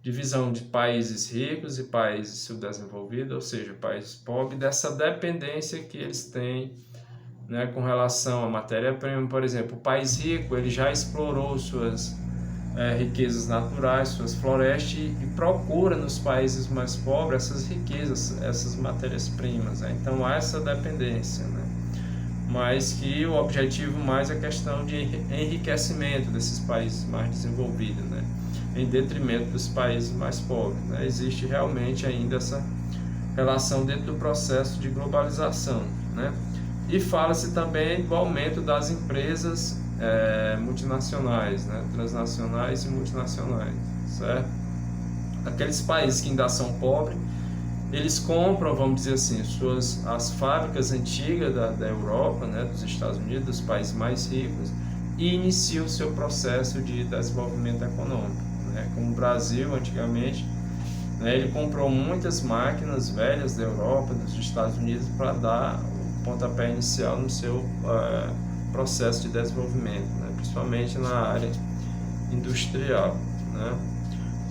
divisão de países ricos e países subdesenvolvidos, ou seja, países pobres, dessa dependência que eles têm, né, com relação à matéria-prima. Por exemplo, o país rico ele já explorou suas riquezas naturais, suas florestas e procura nos países mais pobres essas riquezas, essas matérias-primas, né? Então há essa dependência, né? Mas que o objetivo mais é a questão de enriquecimento desses países mais desenvolvidos, né? Em detrimento dos países mais pobres, né? Existe realmente ainda essa relação dentro do processo de globalização, né? E fala-se também do aumento das empresas multinacionais, né? Transnacionais e multinacionais, certo? Aqueles países que ainda são pobres, eles compram, vamos dizer assim, as fábricas antigas da Europa, né? Dos Estados Unidos, dos países mais ricos, e iniciam o seu processo de desenvolvimento econômico, né? Como o Brasil, antigamente, né? Ele comprou muitas máquinas velhas da Europa, dos Estados Unidos, para dar o pontapé inicial no seu processo de desenvolvimento, né? Principalmente na área industrial, né?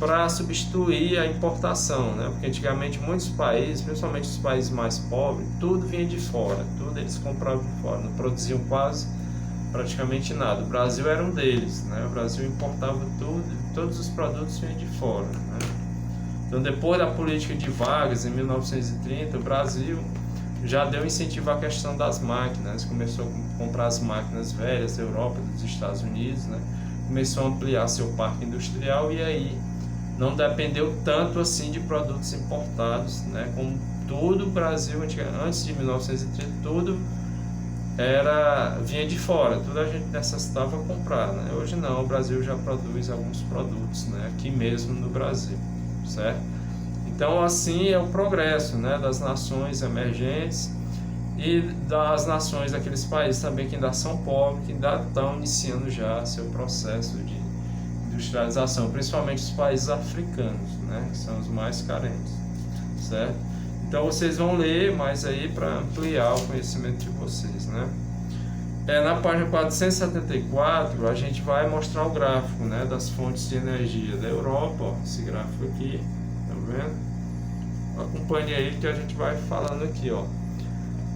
Para substituir a importação, né? Porque antigamente muitos países, principalmente os países mais pobres, tudo vinha de fora, tudo eles compravam de fora, não produziam praticamente nada. O Brasil era um deles, né? O Brasil importava tudo, todos os produtos vinham de fora, né? Então, depois da política de Vargas, em 1930, o Brasil já deu incentivo à questão das máquinas, começou a comprar as máquinas velhas da Europa, dos Estados Unidos, né? Começou a ampliar seu parque industrial e aí não dependeu tanto assim de produtos importados, né? Como tudo o Brasil, antes de 1930, tudo vinha de fora, tudo a gente necessitava comprar, né? Hoje não, o Brasil já produz alguns produtos, né? Aqui mesmo no Brasil, certo? Então assim é o progresso, né? Das nações emergentes e das nações daqueles países também que ainda são pobres, que ainda estão iniciando já seu processo de industrialização, principalmente os países africanos, né? Que são os mais carentes, certo? Então vocês vão ler mais aí para ampliar o conhecimento de vocês, né? Na página 474 a gente vai mostrar o gráfico, né, das fontes de energia da Europa, ó, esse gráfico aqui, tá vendo? Acompanhe aí que a gente vai falando aqui, ó.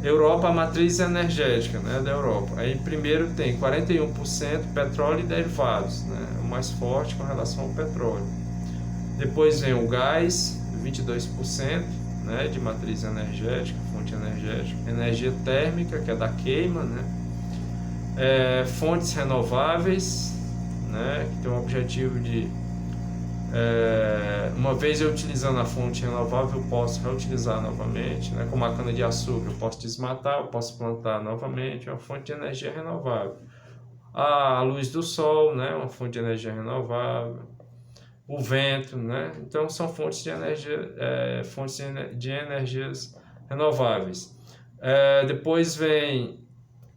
Europa, a matriz energética, né, da Europa. Aí primeiro tem 41% petróleo e derivados, né, o mais forte com relação ao petróleo. Depois vem o gás, 22%, né, de matriz energética, fonte energética. Energia térmica, que é da queima, né. Fontes renováveis, né, que tem o objetivo de uma vez eu utilizando a fonte renovável, eu posso reutilizar novamente, né? Como a cana-de-açúcar, eu posso desmatar, eu posso plantar novamente, é uma fonte de energia renovável. A luz do sol, né? Uma fonte de energia renovável. O vento, né? Então são fontes de energia, fontes de energias renováveis. Depois vem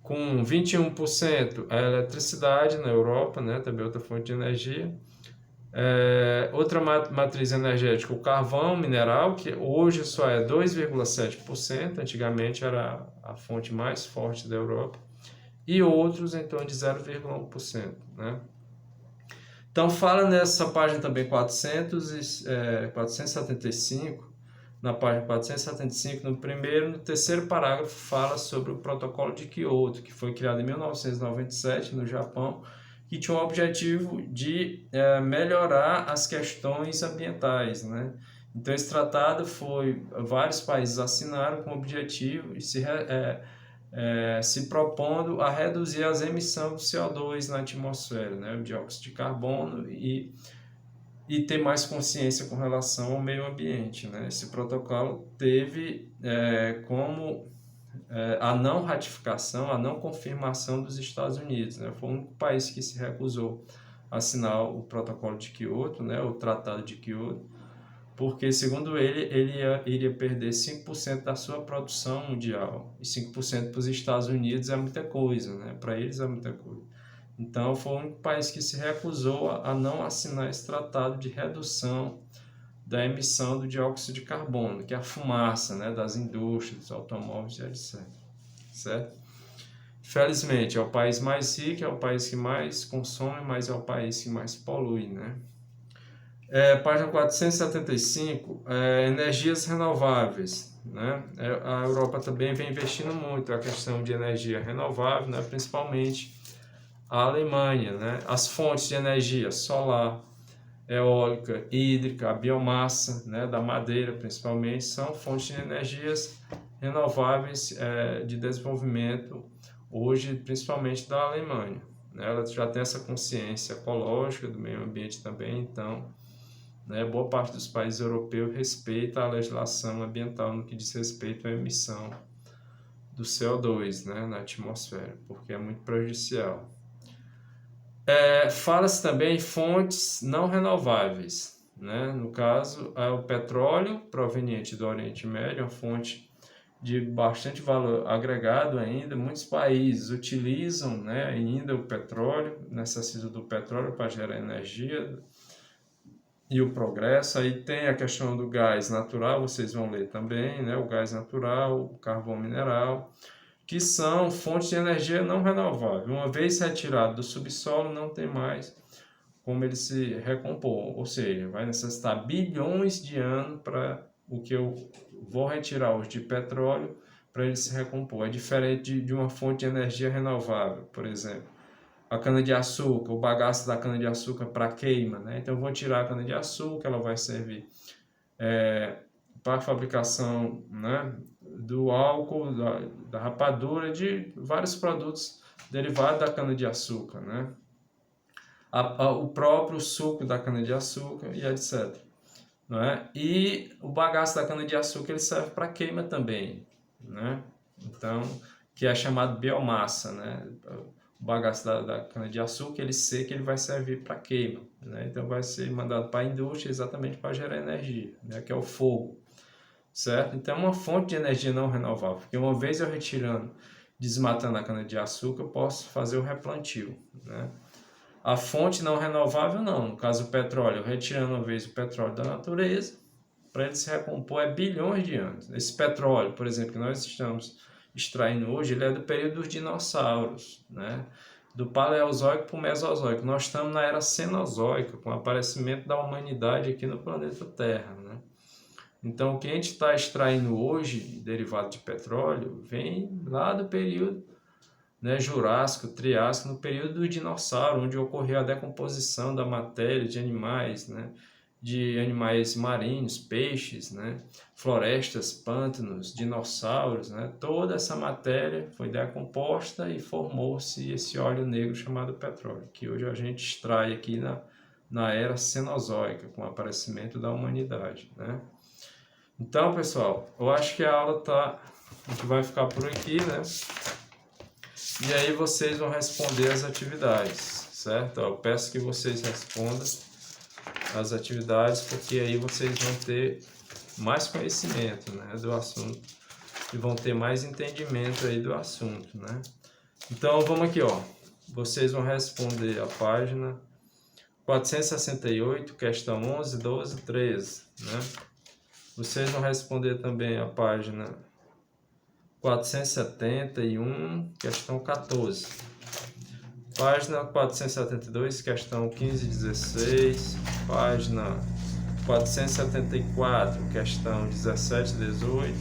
com 21% a eletricidade na Europa, né? Também outra fonte de energia. Outra matriz energética, o carvão mineral, que hoje só é 2,7%, antigamente era a fonte mais forte da Europa, e outros em torno de 0,1%, né? Então fala nessa página também 475, na página 475, no primeiro e no terceiro parágrafo fala sobre o protocolo de Kyoto, que foi criado em 1997 no Japão, que tinha o objetivo de melhorar as questões ambientais, né? Então esse tratado vários países assinaram com o objetivo de se propondo a reduzir as emissões de CO2 na atmosfera, né? O dióxido de carbono e ter mais consciência com relação ao meio ambiente, né? Esse protocolo teve como a não ratificação, a não confirmação dos Estados Unidos, né? Foi o único país que se recusou a assinar o protocolo de Kyoto, né? O tratado de Kyoto, porque segundo ele iria perder 5% da sua produção mundial, e 5% para os Estados Unidos é muita coisa, né? Para eles é muita coisa. Então foi o único país que se recusou a não assinar esse tratado de redução da emissão do dióxido de carbono, que é a fumaça, né, das indústrias, dos automóveis, etc. Certo? Felizmente, é o país mais rico, é o país que mais consome, mas é o país que mais polui, né? Página 475, energias renováveis, né? A Europa também vem investindo muito na questão de energia renovável, né? Principalmente a Alemanha, né? As fontes de energia solar, eólica, hídrica, a biomassa, né? Da madeira principalmente, são fontes de energias renováveis de desenvolvimento hoje, principalmente da Alemanha, né? Ela já tem essa consciência ecológica do meio ambiente também, então, né, boa parte dos países europeus respeita a legislação ambiental no que diz respeito à emissão do CO2, né, na atmosfera, porque é muito prejudicial. Fala-se também em fontes não renováveis, né? No caso, é o petróleo proveniente do Oriente Médio, uma fonte de bastante valor agregado ainda. Muitos países utilizam, né, ainda o petróleo, necessitam do petróleo para gerar energia e o progresso. Aí tem a questão do gás natural, vocês vão ler também, né? O gás natural, o carvão mineral, que são fontes de energia não renovável. Uma vez retirado do subsolo, não tem mais como ele se recompor, ou seja, vai necessitar bilhões de anos para o que eu vou retirar hoje de petróleo para ele se recompor. É diferente de uma fonte de energia renovável, por exemplo, a cana-de-açúcar, o bagaço da cana-de-açúcar para queima, né? Então eu vou tirar a cana-de-açúcar, ela vai servir para a fabricação, né, do álcool, da rapadura, de vários produtos derivados da cana-de-açúcar, né? O próprio suco da cana-de-açúcar e etc. Não é? E o bagaço da cana-de-açúcar ele serve para queima também, né? Então, que é chamado biomassa, né? O bagaço da cana-de-açúcar, ele seco, ele vai servir para queima, né? Então vai ser mandado para a indústria exatamente para gerar energia, né? Que é o fogo, certo? Então é uma fonte de energia não renovável, porque uma vez eu retirando, desmatando a cana-de-açúcar, eu posso fazer o replantio, né? A fonte não renovável não, no caso o petróleo, retirando uma vez o petróleo da natureza, para ele se recompor é bilhões de anos. Esse petróleo, por exemplo, que nós estamos extraindo hoje, ele é do período dos dinossauros, né? Do Paleozoico para o Mesozoico. Nós estamos na era Cenozoica, com o aparecimento da humanidade aqui no planeta Terra, né? Então, o que a gente está extraindo hoje, derivado de petróleo, vem lá do período, né, Jurássico, Triássico, no período do dinossauro, onde ocorreu a decomposição da matéria de animais, né, de animais marinhos, peixes, né, florestas, pântanos, dinossauros, né, toda essa matéria foi decomposta e formou-se esse óleo negro chamado petróleo, que hoje a gente extrai aqui na era Cenozoica, com o aparecimento da humanidade, né. Então, pessoal, eu acho que a gente vai ficar por aqui, né? E aí vocês vão responder as atividades, certo? Eu peço que vocês respondam as atividades, porque aí vocês vão ter mais conhecimento, né, do assunto e vão ter mais entendimento aí do assunto, né? Então vamos aqui, ó. Vocês vão responder a página 468, questão 11, 12, 13, né? Vocês vão responder também a página 471, questão 14. Página 472, questão 15 e 16. Página 474, questão 17 e 18.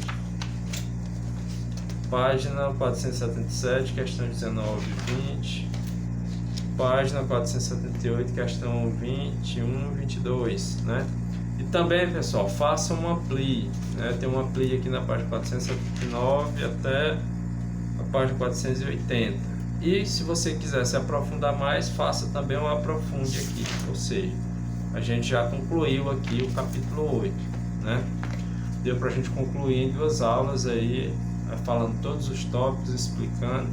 Página 477, questão 19 e 20. Página 478, questão 21 e 22, né? E também, pessoal, façam uma pli, né? Tem uma pli aqui na página 479 até a página 480. E se você quiser se aprofundar mais, faça também um aprofunde aqui, ou seja, a gente já concluiu aqui o capítulo 8, né? Deu para a gente concluir em 2 aulas aí, falando todos os tópicos, explicando.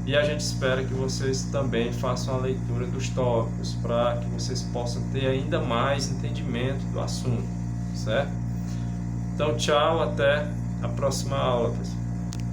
E a gente espera que vocês também façam a leitura dos tópicos, para que vocês possam ter ainda mais entendimento do assunto, certo? Então, tchau, até a próxima aula, pessoal.